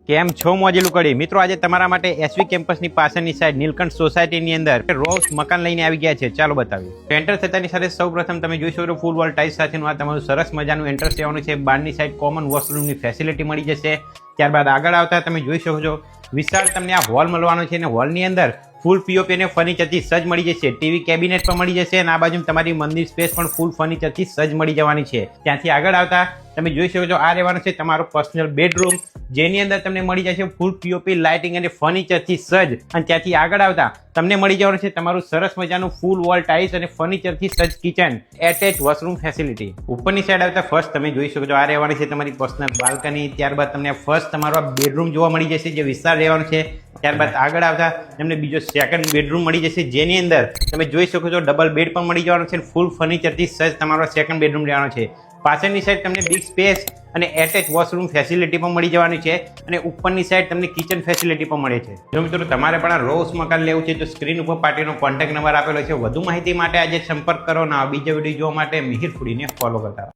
કેમ છો મોજેલું કડી મિત્રો, આજે તમારા માટે એસવી કેમ્પસની પાછળની સાઈડ નીલકંઠ સોસાયટીની અંદર રોઝ મકાન લઈને આવી ગયા છે. ચાલો બતાવીએ. એન્ટર થતાની સાથે સૌપ્રથમ તમે જોઈ શકો છો ફૂલ વોલ ટાઇલ્સ સાથેનું આ તમારું સરસ મજાનું એન્ટર સેવાનું છે. બહારની સાઈડ કોમન વોશરૂમની ફેસિલિટી મળી જશે. ત્યારબાદ આગળ આવતા તમે જોઈ શકો છો વિશાળ તમને આ હોલ મળવાનો છે અને હોલની અંદર ફૂલ પીઓપી અને ફર્નિચરથી સજ્જ મળી જશે. ટીવી કેબિનેટ પણ મળી જશે અને આ બાજુ તમારી મંદિર સ્પેસ પણ ફૂલ ફર્નિચરથી સજ્જ મળી જવાની છે. ત્યાંથી આગળ આવતા તમે જોઈ શકો છો આ રહેવાનો છે તમારો પર્સનલ બેડરૂમ, જેની અંદર તમને મળી જશે ફૂલ પીઓપી લાઇટિંગ અને ફર્નિચરથી સજ્જ. અને ત્યાંથી આગળ આવતા તમને મળી જવાનું છે તમારું સરસ મજાનું ફૂલ વોલ ટાઇલ્સ અને ફર્નિચરથી સજ્જ કિચન, એટેચ વોશરૂમ ફેસિલિટી. ઉપરની સાઈડ આવતા ફર્સ્ટ તમે જોઈ શકો છો આ રહેવાની છે તમારી પર્સનલ બાલ્કની. ત્યારબાદ તમને ફર્સ્ટ તમારો આ બેડરૂમ જોવા મળી જશે જે વિસ્તાર રહેવાનો છે. ત્યારબાદ આગળ આવતા તમને બીજો સેકન્ડ બેડરૂમ મળી જશે, જેની અંદર તમે જોઈ શકો છો ડબલ બેડ પણ મળી જવાનો છે. ફૂલ ફર્નિચરથી સજ્જ તમારો સેકન્ડ બેડરૂમ રહેવાનો છે. પાછળની સાઈડ તમને બિગ સ્પેસ અને એટેચ વોશરૂમ ફેસિલિટી પણ મળી જવાની છે અને ઉપરની સાઈડ તમને કિચન ફેસિલિટી પણ મળે છે. જો મિત્રો તમારે પણ આ રોઝ મકાન લેવું છે તો સ્ક્રીન ઉપર પાર્ટીનો કોન્ટેક્ટ નંબર આપેલો છે. વધુ માહિતી માટે આજે સંપર્ક કરો. ના બીજો વિડીયો જોવા માટે મિહિર ફૂડીને ફોલો કરતા